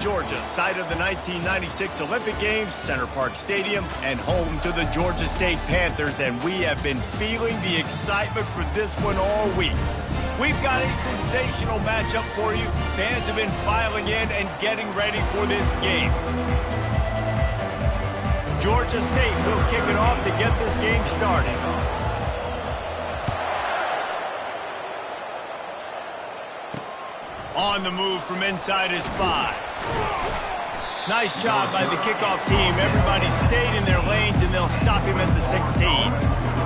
Georgia, site of the 1996 Olympic Games, Center Parc Stadium, and home to the Georgia State Panthers, and we have been feeling the excitement for this one all week. We've got a sensational matchup for you. Fans have been filing in and getting ready for this game. Georgia State will kick it off to get this game started. On the move from inside his 5. Nice job by the kickoff team. Everybody stayed in their lanes, and they'll stop him at the 16.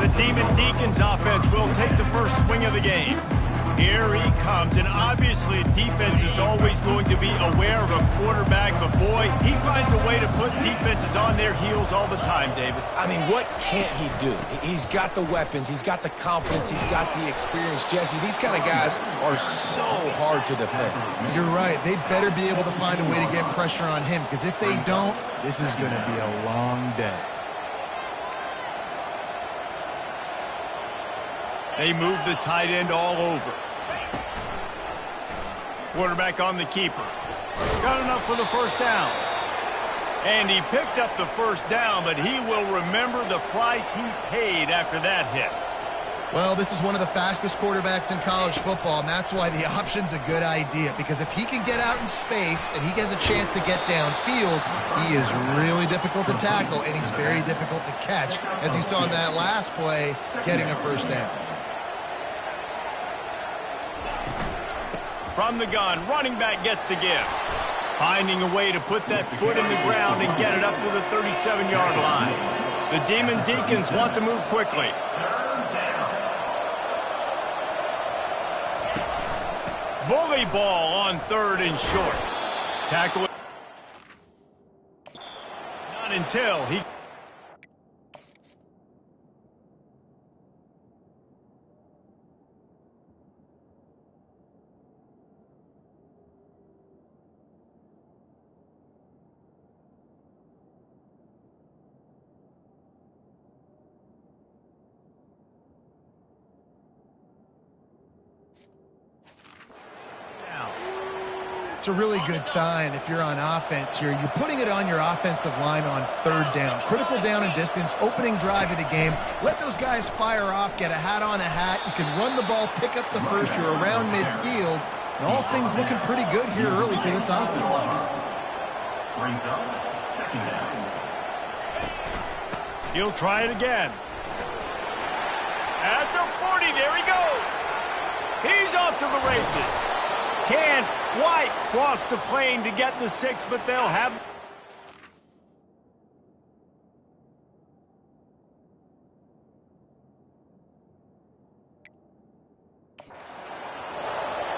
The Demon Deacons offense will take the first swing of the game. Here he comes, and obviously defense is always going to be aware of a quarterback, but boy, he finds a way to put defenses on their heels all the time, David. I mean, what can't he do? He's got the weapons, he's got the confidence, he's got the experience. Jesse, these kind of guys are so hard to defend. You're right. They better be able to find a way to get pressure on him, because if they don't, this is going to be a long day. They move the tight end all over. Quarterback on the keeper. Got enough for the first down. And he picks up the first down, but he will remember the price he paid after that hit. Well, this is one of the fastest quarterbacks in college football, and that's why the option's a good idea, because if he can get out in space and he has a chance to get downfield, he is really difficult to tackle, and he's very difficult to catch, as you saw in that last play, getting a first down. From the gun, running back gets to give. Finding a way to put that foot in the ground and get it up to the 37-yard line. The Demon Deacons want to move quickly. Bully ball on 3rd and short. Tackle. Not until he... It's a really good sign if you're on offense here. You're putting it on your offensive line on 3rd down. Critical down and distance, opening drive of the game. Let those guys fire off, get a hat on a hat. You can run the ball, pick up the first. You're around midfield. And all things looking pretty good here early for this offense. Brings up 2nd down. He'll try it again. At the 40, there he goes. He's off to the races. Can't quite cross the plane to get the 6, but they'll have...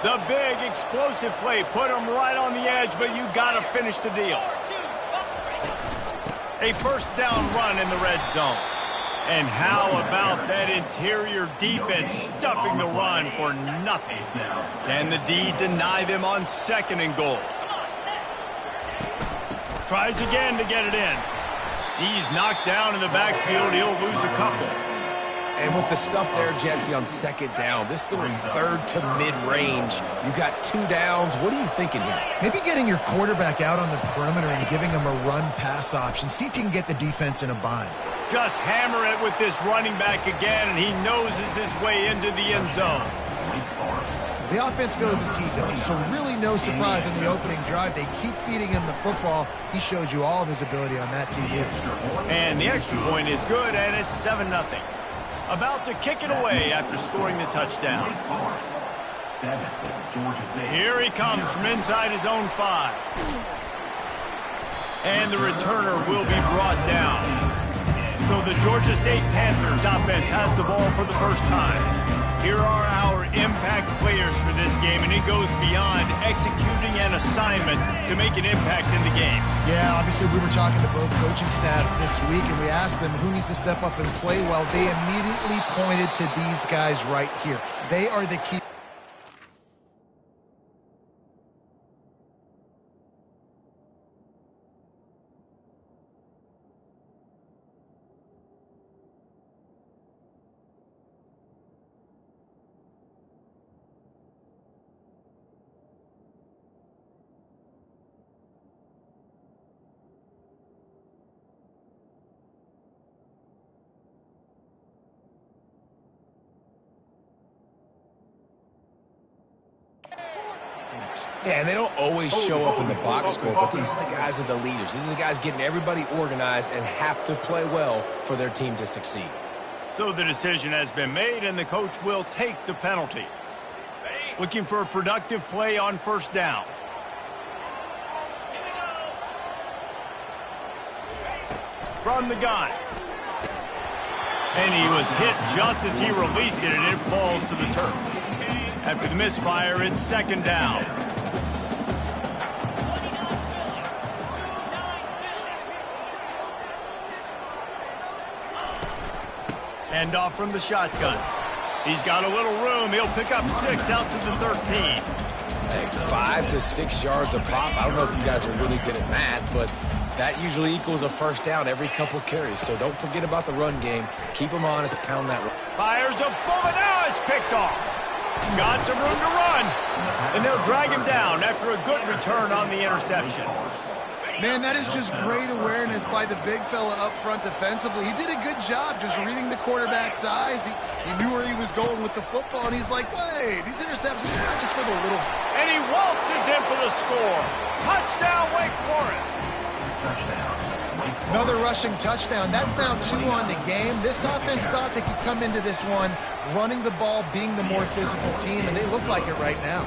The big explosive play put him right on the edge, but you got to finish the deal. A first down run in the red zone. And how about that interior defense stuffing the run for nothing? Can the D deny them on 2nd and goal? Tries again to get it in. He's knocked down in the backfield. He'll lose a couple. And with the stuff there, Jesse, on 2nd down, this little 3rd to mid-range, you got 2 downs. What are you thinking here? Maybe getting your quarterback out on the perimeter and giving him a run-pass option. See if you can get the defense in a bind. Just hammer it with this running back again, and he noses his way into the end zone. The offense goes as he goes, so really no surprise in the opening drive. They keep feeding him the football. He showed you all of his ability on that TD. And the extra point is good, and it's 7-0. About to kick it away after scoring the touchdown. Here he comes from inside his own 5. And the returner will be brought down. So the Georgia State Panthers offense has the ball for the first time. Here are our impact players for this game, and it goes beyond executing an assignment to make an impact in the game. Yeah, obviously we were talking to both coaching staffs this week, and we asked them who needs to step up and play well. They immediately pointed to these guys right here. They are the key. Yeah, and they don't always show up in the box score, but these are the guys that are the leaders. These are the guys getting everybody organized and have to play well for their team to succeed. So the decision has been made, and the coach will take the penalty. Looking for a productive play on first down. From the gun. And he was hit just as he released it, and it falls to the turf. After the misfire, it's second down. Hand off from the shotgun. He's got a little room. He'll pick up 6 out to the 13. Hey, 5 to 6 yards a pop. I don't know if you guys are really good at math, but that usually equals a first down every couple carries. So don't forget about the run game. Keep them honest. Pound that run. Fires a bullet. Now it's picked off. Got some room to run. And they'll drag him down after a good return on the interception. Man, that is just great awareness by the big fella up front defensively. He did a good job just reading the quarterback's eyes. He knew where he was going with the football, and he's like, wait, these interceptions are not just for the little... And he waltzes in for the score. Touchdown, Wake Forest. Another rushing touchdown. That's now 2 on the game. This offense thought they could come into this one running the ball, being the more physical team, and they look like it right now.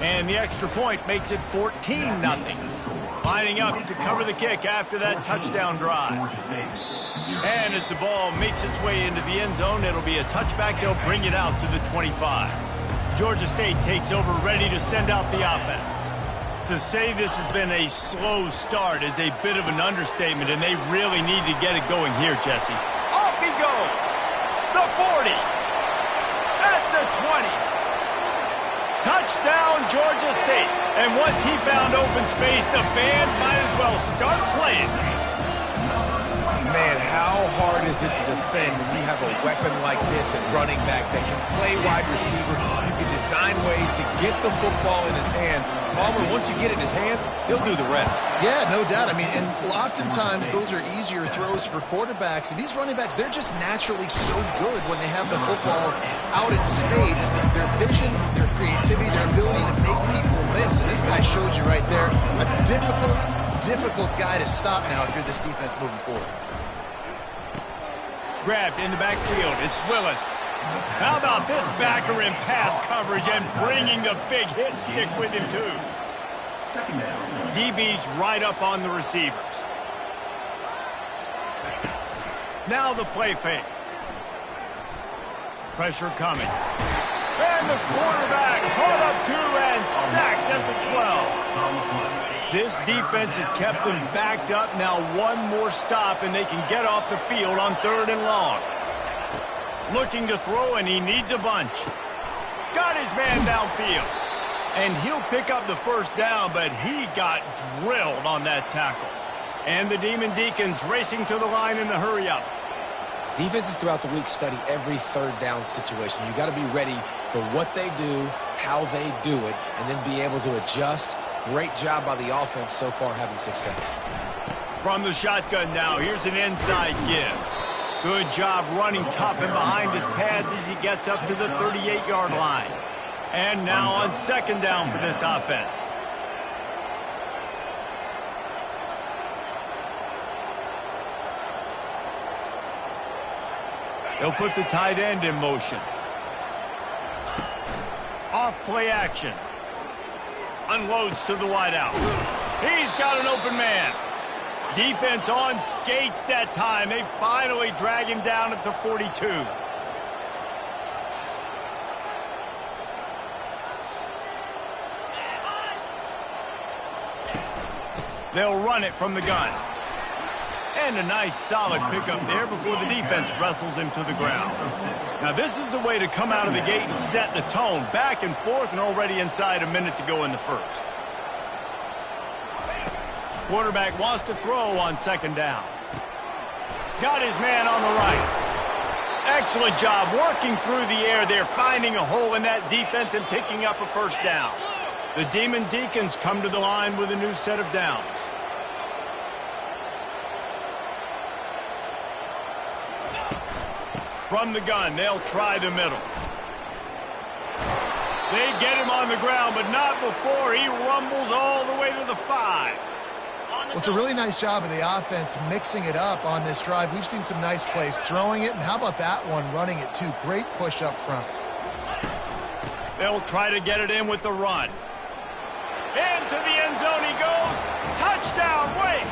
And the extra point makes it 14-0. Lining up to cover the kick after that touchdown drive. And as the ball makes its way into the end zone, it'll be a touchback. They'll bring it out to the 25. Georgia State takes over, ready to send out the offense. To say this has been a slow start is a bit of an understatement, and they really need to get it going here, Jesse. Off he goes. The 40. At the 20. Touchdown, Georgia State. And once he found open space, the band might as well start playing. Man, how hard is it to defend when you have a weapon like this at running back that can play wide receiver? You can design ways to get the football in his hand. Palmer, once you get it in his hands, he'll do the rest. Yeah, no doubt. I mean, and oftentimes those are easier throws for quarterbacks. And these running backs, they're just naturally so good when they have the football out in space. Their vision, their creativity, their ability to make people miss. And this guy showed you right there a difficult guy to stop now if you're this defense moving forward. Grabbed in the backfield. It's Willis. How about this backer in pass coverage and bringing the big hit stick with him, too? DB's right up on the receivers. Now the play fake. Pressure coming. And the quarterback caught up to and sacked at the 12. This defense has kept them backed up. Now one more stop, and they can get off the field on 3rd and long. Looking to throw, and he needs a bunch. Got his man downfield. And he'll pick up the first down, but he got drilled on that tackle. And the Demon Deacons racing to the line in the hurry-up. Defenses throughout the week study every 3rd down situation. You got to be ready for what they do, how they do it, and then be able to adjust. Great job by the offense so far having success. From the shotgun now, here's an inside give. Good job running tough and behind his pads as he gets up to the 38-yard line. And now on 2nd down for this offense. They'll put the tight end in motion. Off play action. Unloads to the wideout. He's got an open man. Defense on skates that time. They finally drag him down at the 42. They'll run it from the gun. And a nice solid pickup there before the defense wrestles him to the ground. Now this is the way to come out of the gate and set the tone. Back and forth and already inside a minute to go in the first. Quarterback wants to throw on 2nd down. Got his man on the right. Excellent job working through the air there, finding a hole in that defense and picking up a first down. The Demon Deacons come to the line with a new set of downs. From the gun, they'll try the middle. They get him on the ground, but not before he rumbles all the way to the 5. Well, it's a really nice job of the offense mixing it up on this drive. We've seen some nice plays throwing it, and how about that one running it too? Great push up front. They'll try to get it in with the run. Into the end zone he goes. Touchdown, Wake!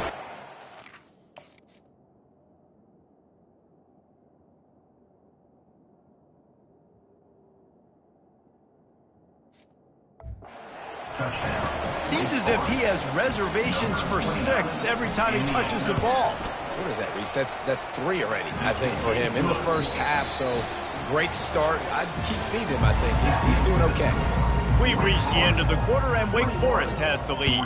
Touchdown. Seems as if he has reservations for 6 every time he touches the ball. What is that, Reese? That's 3 already, I think, for him in the first half. So great start. I'd keep feeding him, I think. He's doing okay. We've reached the end of the quarter, and Wake Forest has the lead.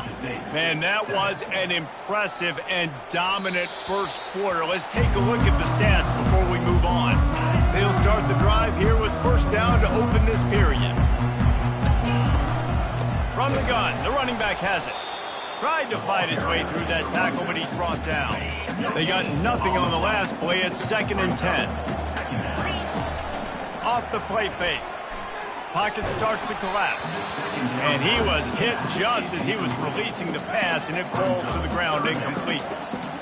Man, that was an impressive and dominant first quarter. Let's take a look at the stats before we move on. They'll start the drive here with first down to open this period. From the gun, the running back has it. Tried to fight his way through that tackle, but he's brought down. They got nothing on the last play. It's 2nd and 10. Off the play fake. Pocket starts to collapse. And he was hit just as he was releasing the pass, and it falls to the ground incomplete.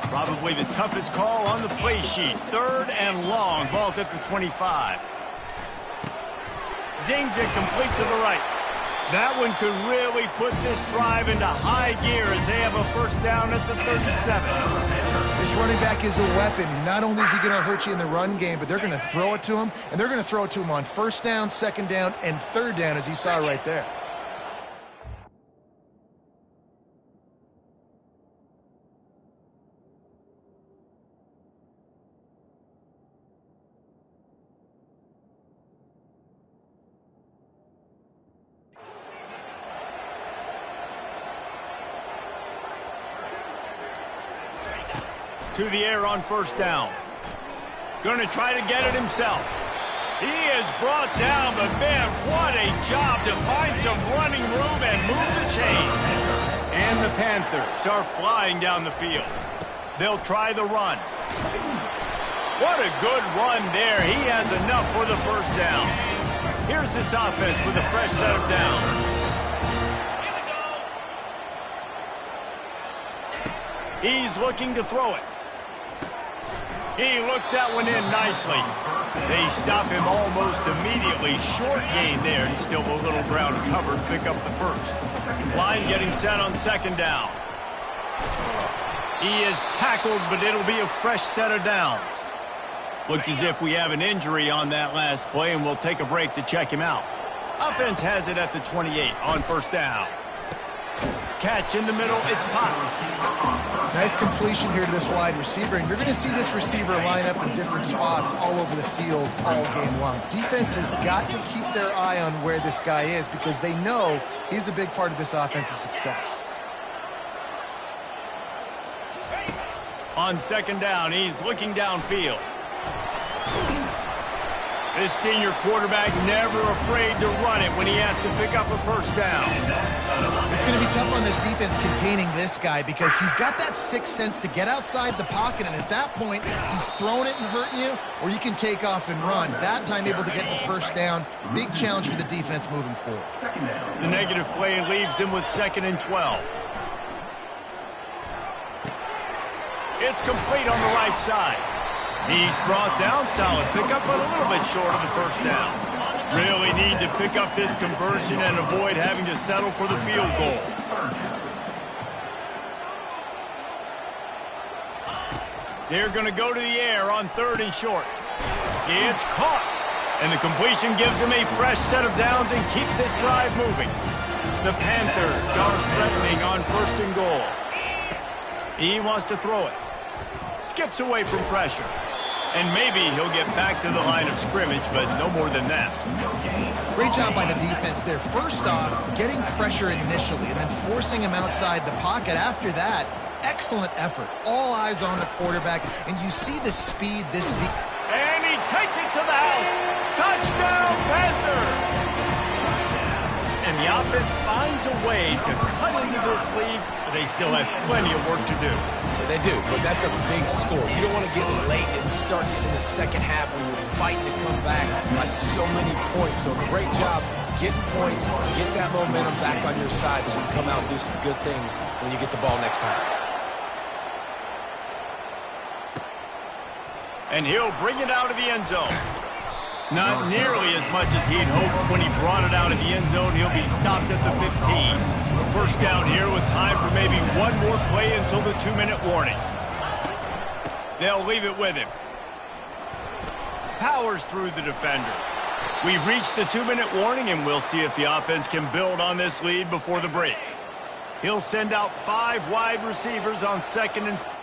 Probably the toughest call on the play sheet. 3rd and long. Ball's at the 25. Zings it complete to the right. That one could really put this drive into high gear as they have a first down at the 37. This running back is a weapon. Not only is he going to hurt you in the run game, but they're going to throw it to him, and they're going to throw it to him on first down, second down, and 3rd down, as you saw right there. To the air on first down. Going to try to get it himself. He is brought down, but man, what a job to find some running room and move the chains. And the Panthers are flying down the field. They'll try the run. What a good run there. He has enough for the first down. Here's this offense with a fresh set of downs. He's looking to throw it. He looks that one in nicely. They stop him almost immediately. Short gain there, and still a little ground covered. Pick up the first. Line getting set on second down. He is tackled, but it'll be a fresh set of downs. Looks as if we have an injury on that last play, and we'll take a break to check him out. Offense has it at the 28 on first down. Catch in the middle, it's Potts. Nice completion here to this wide receiver, and you're going to see this receiver line up in different spots all over the field all game long. Defense has got to keep their eye on where this guy is because they know he's a big part of this offensive success. On second down, he's looking downfield. This senior quarterback never afraid to run it when he has to pick up a first down. It's going to be tough on this defense containing this guy because he's got that sixth sense to get outside the pocket, and at that point, he's throwing it and hurting you, or you can take off and run. That time able to get the first down. Big challenge for the defense moving forward. The negative play leaves him with 2nd and 12. It's complete on the right side. He's brought down, solid pickup, but a little bit short of the first down. Really need to pick up this conversion and avoid having to settle for the field goal. They're going to go to the air on 3rd and short. It's caught, and the completion gives him a fresh set of downs and keeps this drive moving. The Panthers are threatening on 1st and goal. He wants to throw it. Skips away from pressure. And maybe he'll get back to the line of scrimmage, but no more than that. Great job by the defense there. First off, getting pressure initially and then forcing him outside the pocket. After that, excellent effort. All eyes on the quarterback, and you see the speed this deep. And he takes it to the house. Touchdown, Panthers! And the offense finds a way to cut into this lead, but they still have plenty of work to do. They do, but that's a big score. You don't want to get late and start in the second half when you're fighting to come back by so many points. So great job getting points, get that momentum back on your side so you can come out and do some good things when you get the ball next time. And he'll bring it out of the end zone. Not nearly as much as he'd hoped when he brought it out of the end zone. He'll be stopped at the 15. First down here with time for maybe one more play until the 2-minute warning. They'll leave it with him. Powers through the defender. We've reached the 2-minute warning, and we'll see if the offense can build on this lead before the break. He'll send out 5 wide receivers on 2nd and 4.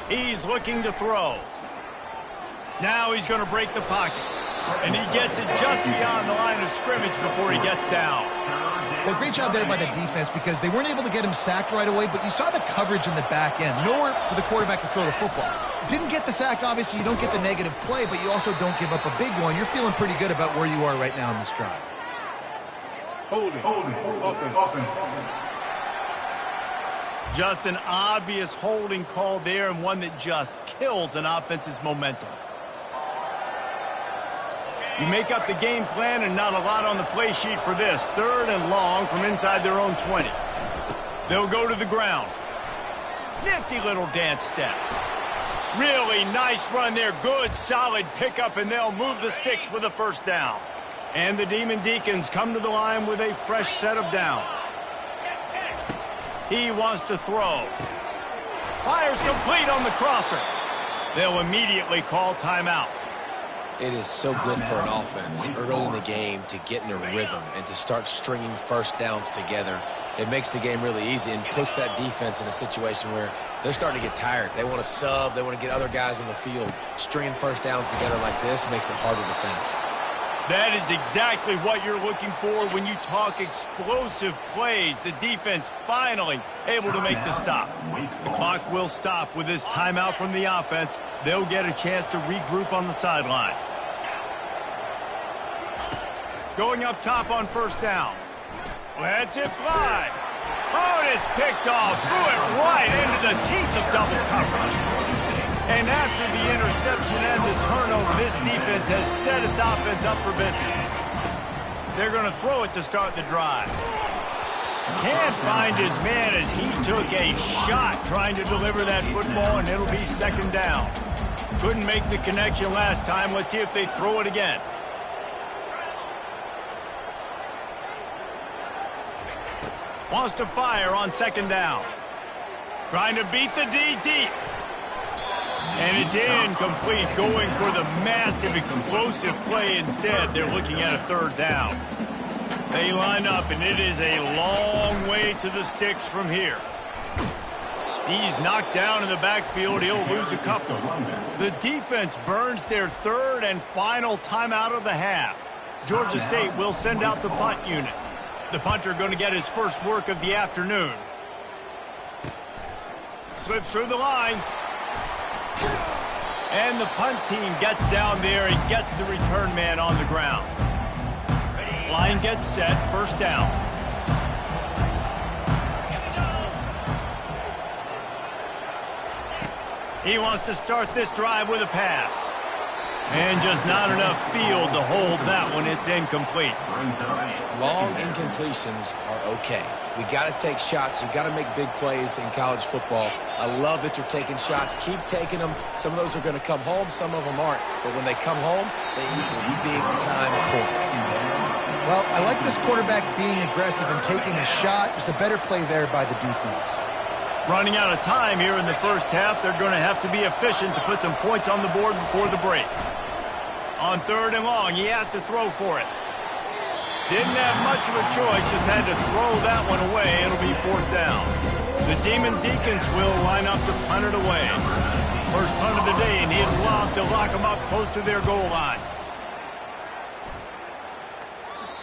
He's looking to throw. Now he's going to break the pocket. And he gets it just beyond the line of scrimmage before he gets down. Well, great job there by the defense because they weren't able to get him sacked right away, but you saw the coverage in the back end. Nowhere for the quarterback to throw the football. Didn't get the sack, obviously. You don't get the negative play, but you also don't give up a big one. You're feeling pretty good about where you are right now in this drive. Holding, open. Just an obvious holding call there, and one that just kills an offense's momentum. You make up the game plan, and not a lot on the play sheet for this. 3rd and long from inside their own 20. They'll go to the ground. Nifty little dance step. Really nice run there. Good, solid pickup, and they'll move the sticks with a first down. And the Demon Deacons come to the line with a fresh set of downs. He wants to throw. Fires complete on the crosser. They'll immediately call timeout. It is so good for an offense early in the game to get in a rhythm and to start stringing first downs together. It makes the game really easy and puts that defense in a situation where they're starting to get tired. They want to sub. They want to get other guys on the field. Stringing first downs together like this makes it hard to defend. That is exactly what you're looking for when you talk explosive plays. The defense finally able to make the stop. The clock will stop with this timeout from the offense. They'll get a chance to regroup on the sideline. Going up top on first down. Lets it fly. Oh, and it's picked off. Threw it right into the teeth of double coverage. And after the interception and the turnover, this defense has set its offense up for business. They're going to throw it to start the drive. Can't find his man as he took a shot trying to deliver that football, and it'll be 2nd down. Couldn't make the connection last time. Let's see if they throw it again. Wants to fire on 2nd down. Trying to beat the D deep. And it's incomplete, going for the massive explosive play instead. They're looking at a 3rd down. They line up, and it is a long way to the sticks from here. He's knocked down in the backfield. He'll lose a couple. The defense burns their 3rd and final timeout of the half. Georgia State will send out the punt unit. The punter going to get his first work of the afternoon. Slips through the line. And the punt team gets down there and gets the return man on the ground. Line gets set, first down. He wants to start this drive with a pass. And just not enough field to hold that one. It's incomplete. Long incompletions are okay. We got to take shots. You got to make big plays in college football. I love that you're taking shots. Keep taking them. Some of those are going to come home. Some of them aren't. But when they come home, they equal big-time points. Well, I like this quarterback being aggressive and taking a shot. Just a better play there by the defense. Running out of time here in the first half. They're going to have to be efficient to put some points on the board before the break. On third and long, he has to throw for it. Didn't have much of a choice, just had to throw that one away. It'll be fourth down. The Demon Deacons will line up to punt it away. First punt of the day, and he'd love to lock them up close to their goal line.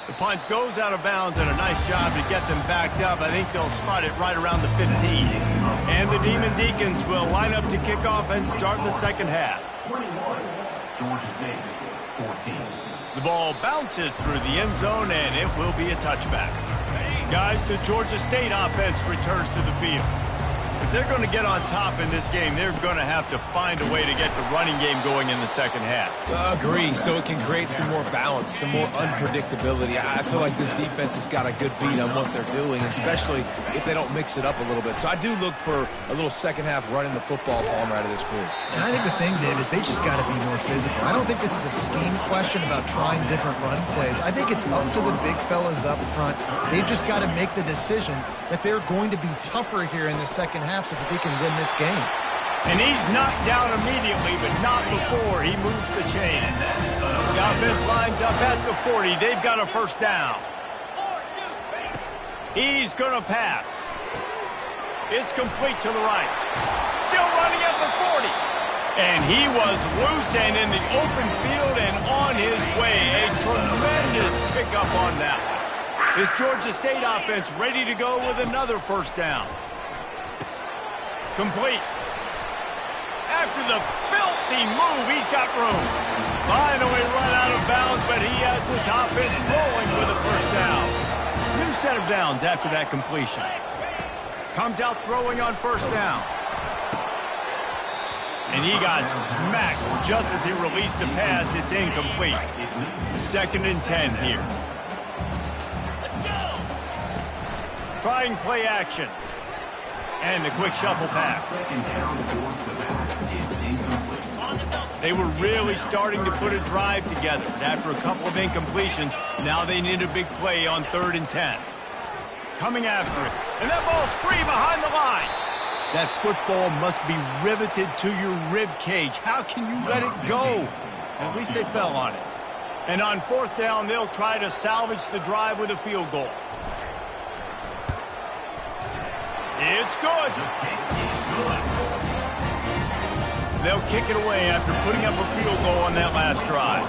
The punt goes out of bounds, and a nice job to get them backed up. I think they'll spot it right around the 15. And the Demon Deacons will line up to kick off and start the second half. 21, Georgia State, 14. The ball bounces through the end zone, and it will be a touchback. Guys, the Georgia State offense returns to the field. If they're going to get on top in this game, they're going to have to find a way to get the running game going in the second half. Agree, so it can create some more balance, some more unpredictability. I feel like this defense has got a good beat on what they're doing, especially if they don't mix it up a little bit. So I do look for a little second half running the football form out of this group. And I think the thing, Dave, is they just got to be more physical. I don't think this is a scheme question about trying different run plays. I think it's up to the big fellas up front. They've just got to make the decision that they're going to be tougher here in the second half so that they can win this game. And he's knocked down immediately, but not before he moves the chain. The offense lines up at the 40. They've got a first down. He's going to pass. It's complete to the right. Still running at the 40. And he was loose and in the open field and on his way. A tremendous pickup on that one. This Georgia State offense ready to go with another first down. Complete. After the filthy move, he's got room. Finally run out of bounds, but he has this offense rolling with a first down. New set of downs after that completion. Comes out throwing on first down. And he got smacked just as he released the pass. It's incomplete. 2nd and 10 here. Trying play action. And a quick shuffle pass. They were really starting to put a drive together. After a couple of incompletions, now they need a big play on 3rd and 10. Coming after it. And that ball's free behind the line. That football must be riveted to your rib cage. How can you let it go? At least they fell on it. And on 4th down, they'll try to salvage the drive with a field goal. It's good. They'll kick it away after putting up a field goal on that last drive.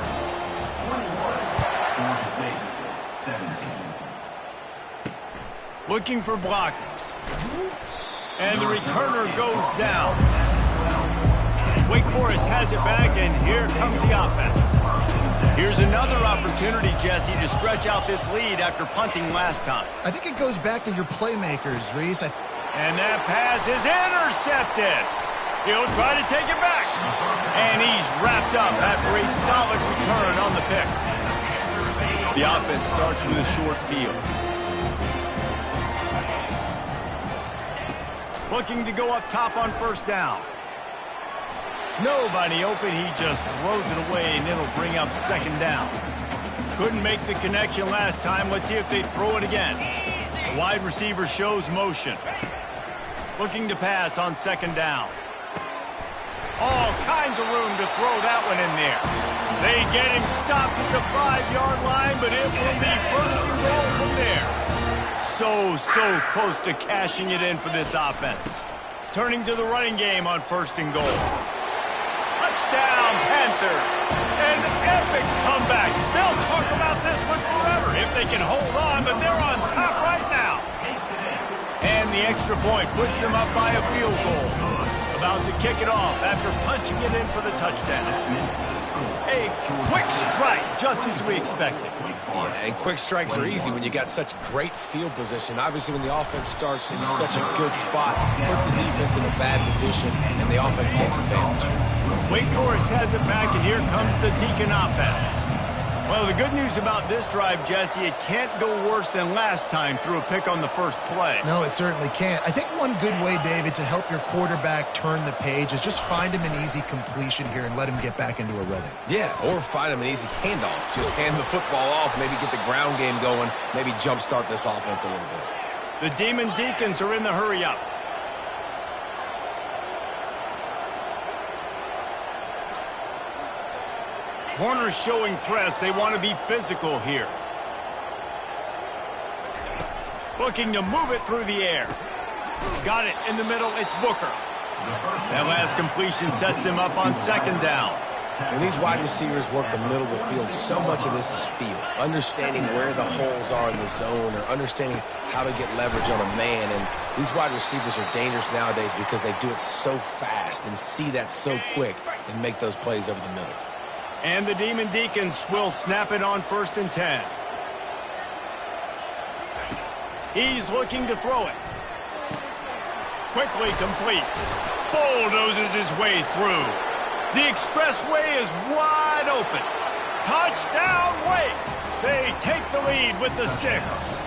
17. Looking for blockers. And the returner goes down. Wake Forest has it back, and here comes the offense. Here's another opportunity, Jesse, to stretch out this lead after punting last time. I think it goes back to your playmakers, Reese. And that pass is intercepted. He'll try to take it back. And he's wrapped up after a solid return on the pick. The offense starts with a short field. Looking to go up top on first down. Nobody open. He just throws it away, and it'll bring up 2nd down. Couldn't make the connection last time. Let's see if they throw it again. The wide receiver shows motion. Looking to pass on 2nd down. All kinds of room to throw that one in there. They get him stopped at the 5-yard line, but it will be 1st and goal from there. So close to cashing it in for this offense. Turning to the running game on 1st and goal. Touchdown, Panthers. An epic comeback. They'll talk about this if they can hold on, but they're on top right now. And the extra point puts them up by a field goal. About to kick it off after punching it in for the touchdown. A quick strike, just as we expected. Yeah, and quick strikes are easy when you got such great field position. Obviously, when the offense starts in such a good spot, puts the defense in a bad position, and the offense takes advantage. Wake Forest has it back, and here comes the Deacon offense. Well, the good news about this drive, Jesse, it can't go worse than last time through a pick on the first play. No, it certainly can't. I think one good way, David, to help your quarterback turn the page is just find him an easy completion here and let him get back into a rhythm. Yeah, or find him an easy handoff. Just hand the football off, maybe get the ground game going, maybe jumpstart this offense a little bit. The Demon Deacons are in the hurry-up. Corners showing press. They want to be physical here. Looking to move it through the air. Got it in the middle. It's Booker. That last completion sets him up on second down. When these wide receivers work the middle of the field, so much of this is feel. Understanding where the holes are in the zone or understanding how to get leverage on a man. And these wide receivers are dangerous nowadays because they do it so fast and see that so quick and make those plays over the middle. And the Demon Deacons will snap it on 1st and 10. He's looking to throw it. Quickly complete. Bulldozes his way through. The expressway is wide open. Touchdown, Wake. They take the lead with the 6.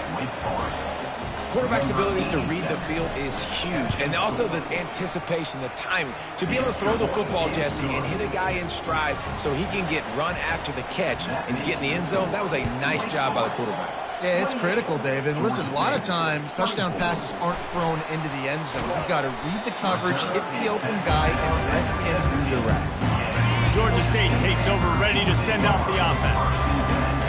Quarterback's abilities to read the field is huge. And also the anticipation, the timing. To be able to throw the football, Jesse, and hit a guy in stride so he can get run after the catch and get in the end zone, that was a nice job by the quarterback. Yeah, it's critical, David. Listen, a lot of times touchdown passes aren't thrown into the end zone. You've got to read the coverage, hit the open guy, and let him do the rest. Georgia State takes over, ready to send out the offense.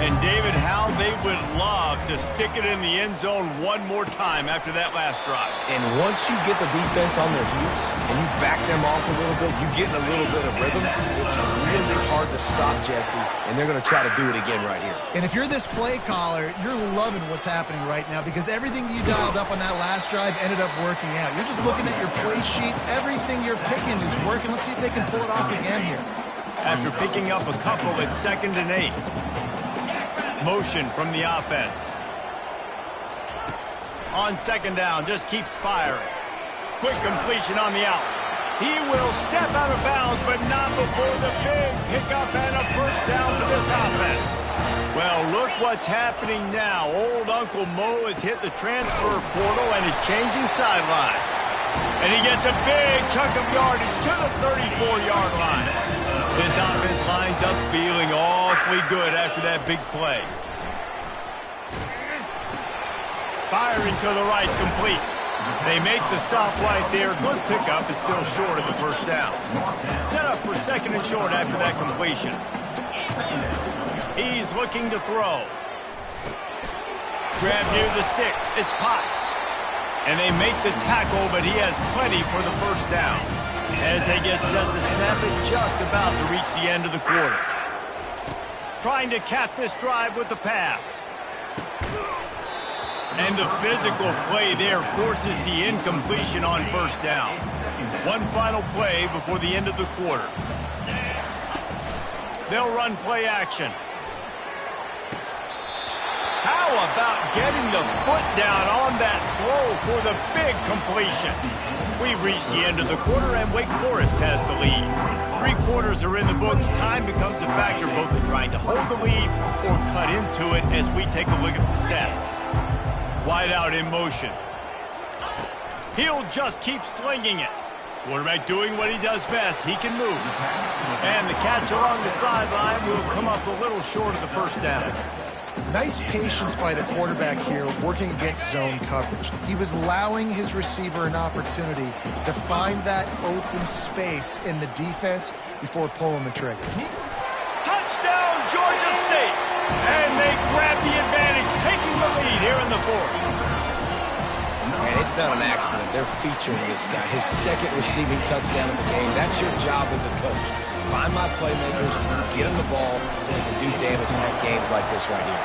And, David, how they would love to stick it in the end zone one more time after that last drive. And once you get the defense on their heels and you back them off a little bit, you get in a little bit of rhythm, it's really hard to stop, Jesse, and they're going to try to do it again right here. And if you're this play caller, you're loving what's happening right now because everything you dialed up on that last drive ended up working out. You're just looking at your play sheet. Everything you're picking is working. Let's see if they can pull it off again here. After picking up a couple at 2nd and 8. Motion from the offense. On 2nd down, just keeps firing. Quick completion on the out. He will step out of bounds, but not before the big pickup and a first down for this offense. Well, look what's happening now. Old Uncle Mo has hit the transfer portal and is changing sidelines. And he gets a big chunk of yardage to the 34-yard line. This offense lines up feeling awfully good after that big play. Firing to the right, complete. They make the stop right there. Good pickup, but still short of the first down. Set up for 2nd and short after that completion. He's looking to throw. Grab near the sticks. It's Potts. And they make the tackle, but he has plenty for the first down. As they get set to snap it, just about to reach the end of the quarter. Trying to cap this drive with the pass. And the physical play there forces the incompletion on first down. One final play before the end of the quarter. They'll run play action. How about getting the foot down on that throw for the big completion? We've reached the end of the quarter, and Wake Forest has the lead. 3 quarters are in the books. Time becomes a factor both in trying to hold the lead or cut into it as we take a look at the stats. Wide out in motion. He'll just keep slinging it. Quarterback doing what he does best. He can move. And the catch along the sideline will come up a little short of the first down. Nice patience by the quarterback here working against zone coverage. He was allowing his receiver an opportunity to find that open space in the defense before pulling the trigger. Touchdown, Georgia State! And they grab the advantage, taking the lead here in the 4th. And it's not an accident. They're featuring this guy. His 2nd receiving touchdown of the game. That's your job as a coach. Find my playmakers, get them the ball so they can do damage and have games like this right here.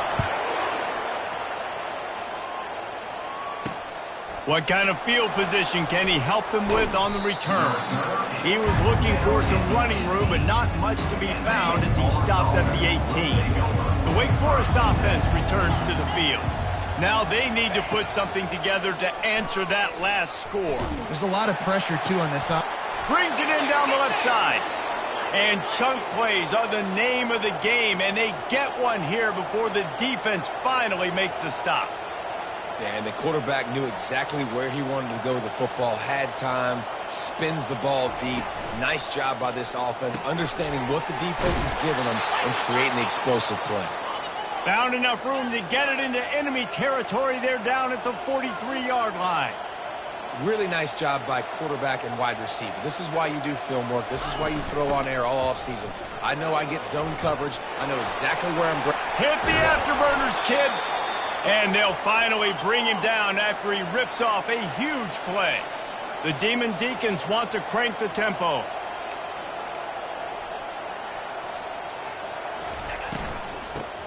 What kind of field position can he help them with on the return? He was looking for some running room, but not much to be found as he stopped at the 18. The Wake Forest offense returns to the field. Now they need to put something together to answer that last score. There's a lot of pressure, too, on this. Brings it in down the left side. And chunk plays are the name of the game, and they get one here before the defense finally makes the stop. Yeah, and the quarterback knew exactly where he wanted to go with the football, had time, spins the ball deep. Nice job by this offense, understanding what the defense is giving them and creating the explosive play. Found enough room to get it into enemy territory. They're down at the 43-yard line. Really nice job by quarterback and wide receiver. This is why you do film work. This is why you throw on air all offseason. I know I get zone coverage. I know exactly where I'm... Hit the afterburners, kid. And they'll finally bring him down after he rips off a huge play. The Demon Deacons want to crank the tempo.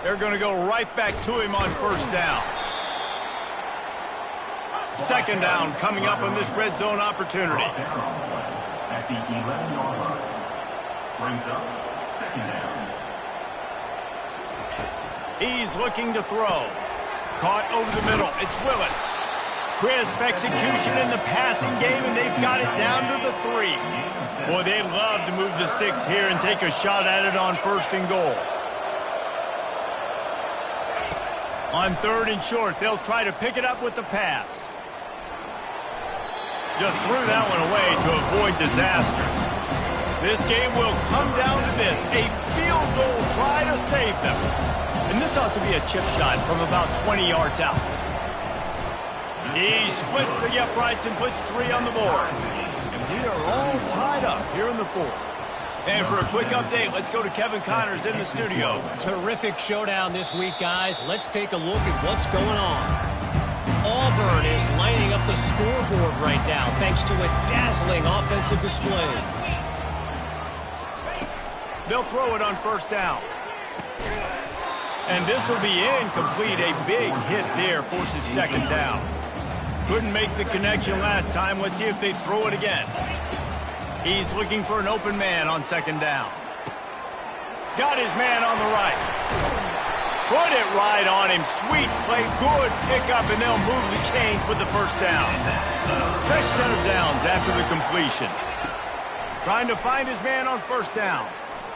They're going to go right back to him on first down. Second down coming up on this red zone opportunity. At the 11-yard line. Brings up second down. He's looking to throw. Caught over the middle. It's Willis. Crisp execution in the passing game, and they've got it down to the 3. Boy, they'd love to move the sticks here and take a shot at it on first and goal. On third and short, they'll try to pick it up with the pass. Just threw that one away to avoid disaster. This game will come down to this, a field goal try to save them. And this ought to be a chip shot from about 20 yards out. He splits the uprights and puts 3 on the board. And we are all tied up here in the 4th. And for a quick update, let's go to Kevin Connors in the studio. Terrific showdown this week, guys. Let's take a look at what's going on. Auburn is lining up the scoreboard right now thanks to a dazzling offensive display. They'll throw it on first down. And this will be incomplete. A big hit there forces second down. Couldn't make the connection last time. Let's see if they throw it again. He's looking for an open man on second down. Got his man on the right. Put it right on him. Sweet play. Good pickup, and they'll move the chains with the first down. Fresh set of downs after the completion. Trying to find his man on first down.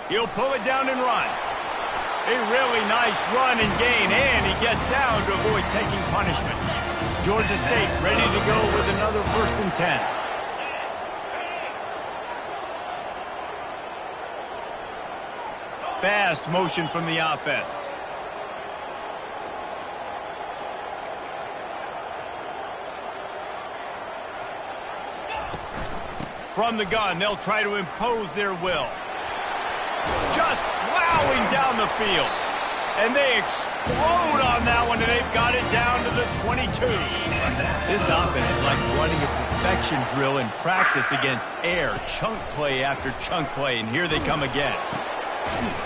He'll pull it down and run. A really nice run and gain, and he gets down to avoid taking punishment. Georgia State ready to go with another 1st and 10. Fast motion from the offense. From the gun, they'll try to impose their will. Just plowing down the field. And they explode on that one, and they've got it down to the 22. This offense is like running a perfection drill in practice against air. Chunk play after chunk play, and here they come again.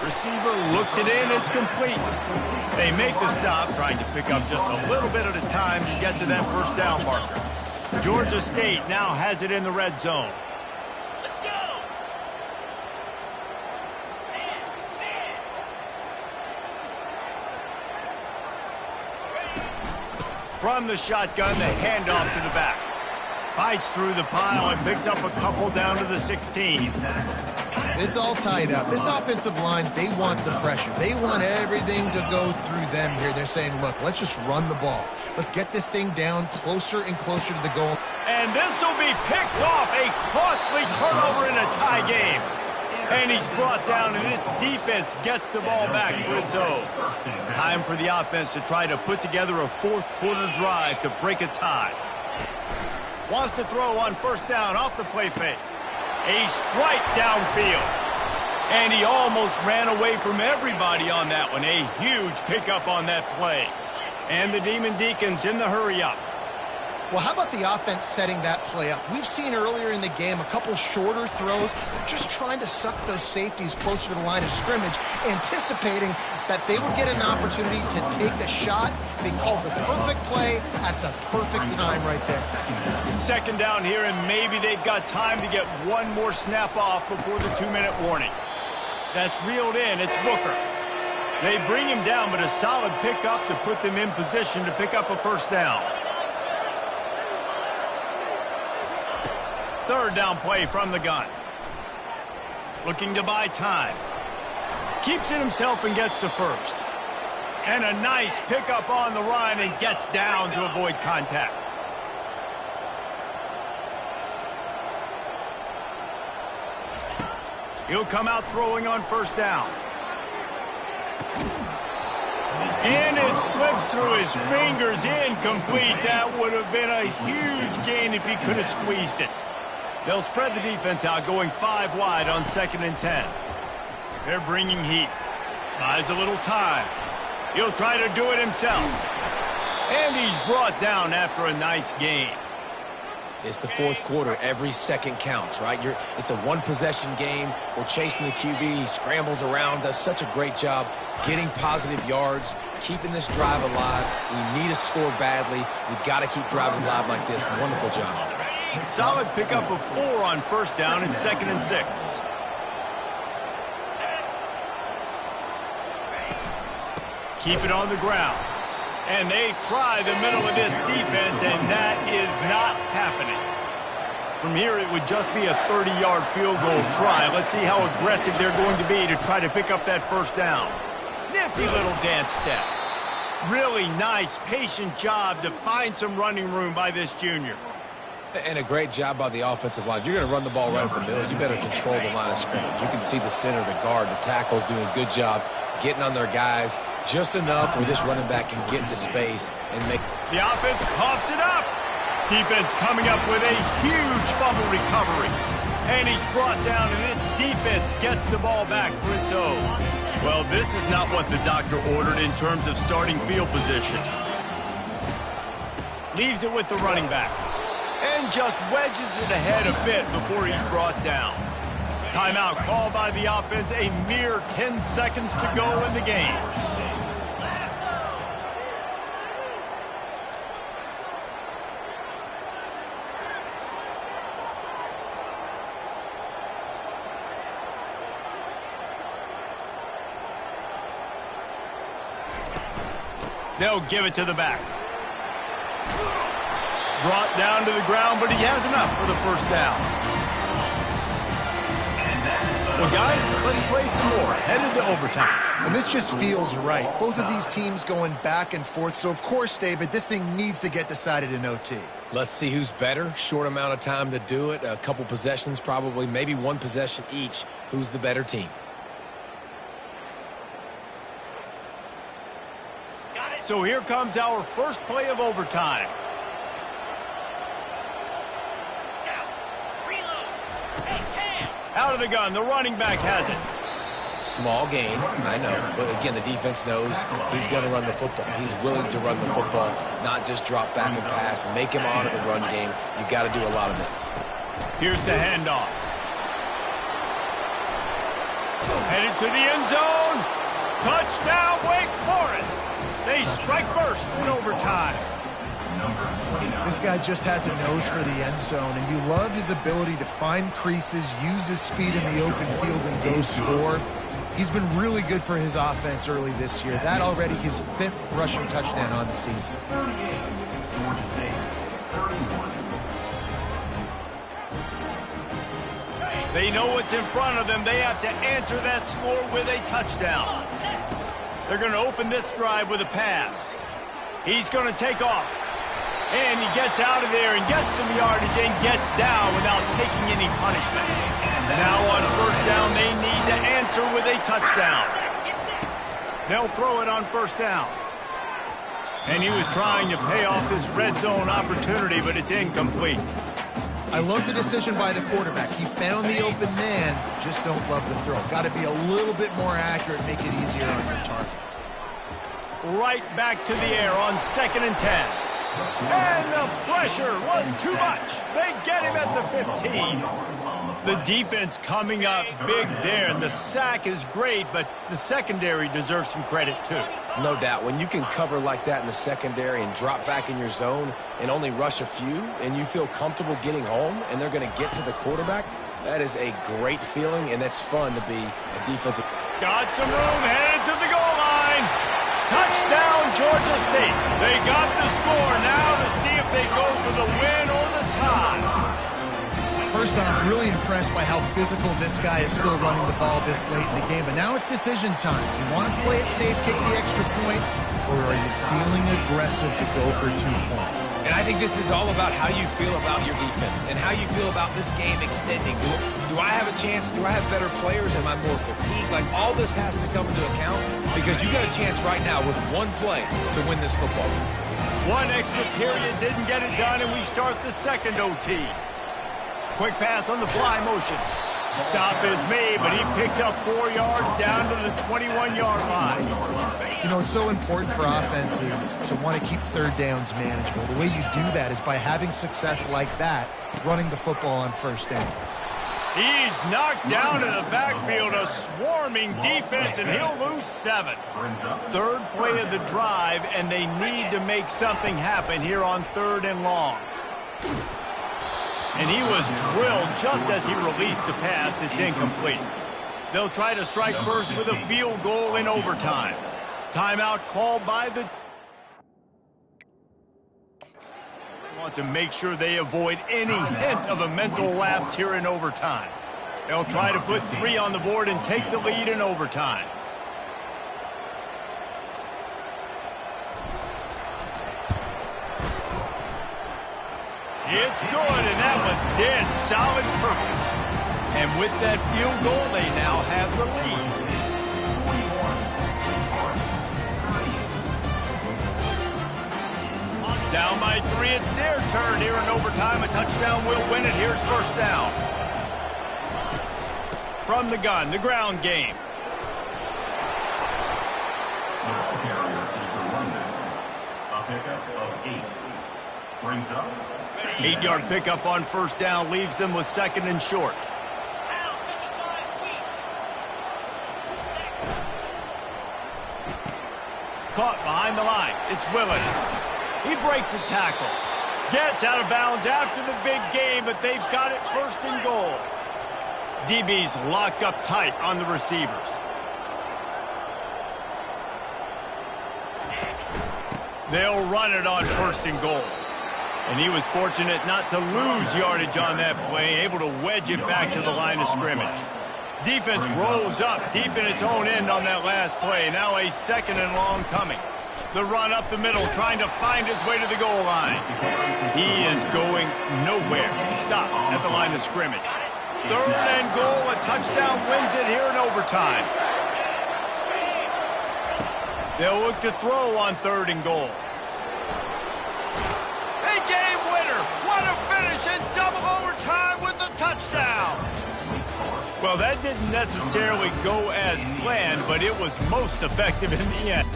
Receiver looks it in, it's complete. They make the stop, trying to pick up just a little bit at a time to get to that first down marker. Georgia State now has it in the red zone. From the shotgun, the handoff to the back. Fights through the pile and picks up a couple down to the 16. It's all tied up. This offensive line, they want the pressure. They want everything to go through them here. They're saying, look, let's just run the ball. Let's get this thing down closer and closer to the goal. And this will be picked off. A costly turnover in a tie game. And he's brought down, and this defense gets the ball back for its own. Time for the offense to try to put together a 4th quarter drive to break a tie. Wants to throw on first down off the play fake. A strike downfield. And he almost ran away from everybody on that one. A huge pickup on that play. And the Demon Deacons in the hurry up. Well, how about the offense setting that play up? We've seen earlier in the game a couple shorter throws, just trying to suck those safeties closer to the line of scrimmage, anticipating that they would get an opportunity to take a shot. They called the perfect play at the perfect time right there. Second down here, and maybe they've got time to get one more snap off before the 2-minute warning. That's reeled in. It's Booker. They bring him down, but a solid pickup to put them in position to pick up a first down. Third down play from the gun. Looking to buy time. Keeps it himself and gets to first. And a nice pickup on the run and gets down to avoid contact. He'll come out throwing on first down. And it slips through his fingers, incomplete. That would have been a huge gain if he could have squeezed it. They'll spread the defense out, going 5 wide on 2nd and 10. They're bringing heat. Buys a little time. He'll try to do it himself. And he's brought down after a nice gain. It's the fourth quarter. Every second counts, right? It's a one-possession game. We're chasing the QB. He scrambles around, does such a great job getting positive yards, keeping this drive alive. We need a score badly. We've got to keep drives alive like this. Wonderful job. Solid pickup of 4 on first down and 2nd and 6. Keep it on the ground. And they try the middle of this defense, and that is not happening. From here, it would just be a 30-yard field goal try. Let's see how aggressive they're going to be to try to pick up that first down. Nifty little dance step. Really nice, patient job to find some running room by this junior. And a great job by the offensive line. If you're going to run the ball right up the middle, you better control the line of scrimmage. You can see the center, the guard, the tackles doing a good job getting on their guys just enough where this running back can get into space and make. The offense coughs it up. Defense coming up with a huge fumble recovery. And he's brought down, and this defense gets the ball back for its own. Well, this is not what the doctor ordered in terms of starting field position. Leaves it with the running back. And just wedges it ahead a bit before he's brought down. Timeout called by the offense, a mere 10 seconds to go in the game. They'll give it to the back. Brought down to the ground, but he has enough for the first down. Well, guys, let's play some more. Headed to overtime. And this just feels right. Both of these teams going back and forth. So, of course, David, this thing needs to get decided in OT. Let's see who's better. Short amount of time to do it. A couple possessions probably, maybe one possession each. Who's the better team? So here comes our first play of overtime. Out of the gun, the running back has it. Small gain, I know. But again, the defense knows he's going to run the football. He's willing to run the football, not just drop back and pass, make him out of the run game. You've got to do a lot of this. Here's the handoff. Headed to the end zone. Touchdown, Wake Forest. They strike first in overtime. This guy just has a nose for the end zone, and you love his ability to find creases, use his speed in the open field, and go score. He's been really good for his offense early this year. That already his 5th rushing touchdown on the season. They know what's in front of them. They have to answer that score with a touchdown. They're going to open this drive with a pass. He's going to take off. And he gets out of there and gets some yardage and gets down without taking any punishment. Now on first down, they need to answer with a touchdown. They'll throw it on first down. And he was trying to pay off this red zone opportunity, but it's incomplete. I love the decision by the quarterback. He found the open man, just don't love the throw. Got to be a little bit more accurate, make it easier on your target. Right back to the air on 2nd and 10. And the pressure was too much. They get him at the 15. The defense coming up big there, and the sack is great, but the secondary deserves some credit too. No doubt. When you can cover like that in the secondary and drop back in your zone and only rush a few, and you feel comfortable getting home, and they're going to get to the quarterback, that is a great feeling, and that's fun to be a defensive. Got some room, headed to the goal line. Touchdown, Georgia State. They got the score now to see if they go for the win or the tie. First off, really impressed by how physical this guy is still running the ball this late in the game. But now it's decision time. You want to play it safe, kick the extra point, or are you feeling aggressive to go for 2 points? And I think this is all about how you feel about your defense and how you feel about this game extending. Do I have a chance? Do I have better players? Am I more fatigued? Like, all this has to come into account because you got a chance right now with one play to win this football game. One extra period didn't get it done, and we start the second OT. Quick pass on the fly motion. Stop is made, but he picks up 4 yards down to the 21-yard line. You know, it's so important for offenses to want to keep third downs manageable. The way you do that is by having success like that, running the football on first down. He's knocked down in the backfield, a swarming defense, and he'll lose 7. Third play of the drive, and they need to make something happen here on 3rd and long. And he was drilled just as he released the pass. It's incomplete. They'll try to strike first with a field goal in overtime. Timeout called by the... Want to make sure they avoid any hint of a mental lapse here in overtime. They'll try to put 3 on the board and take the lead in overtime. It's good, and that was dead solid perfect. And with that field goal, they now have the lead. Down by 3, it's their turn here in overtime. A touchdown will win it. Here's first down. From the gun, the ground game. The ball carrier is the running. A pickup of 8. Brings up 8-yard pickup on first down leaves them with 2nd and short. Caught behind the line. It's Willis. He breaks a tackle. Gets out of bounds after the big game, but they've got it 1st and goal. DB's locked up tight on the receivers. They'll run it on 1st and goal. And he was fortunate not to lose yardage on that play, able to wedge it back to the line of scrimmage. Defense rolls up deep in its own end on that last play. Now a 2nd and long coming. The run up the middle, trying to find his way to the goal line. He is going nowhere. Stop at the line of scrimmage. 3rd and goal, a touchdown wins it here in overtime. They'll look to throw on 3rd and goal. Game winner. What a finish in double overtime with the touchdown. Well, that didn't necessarily go as planned, but it was most effective in the end.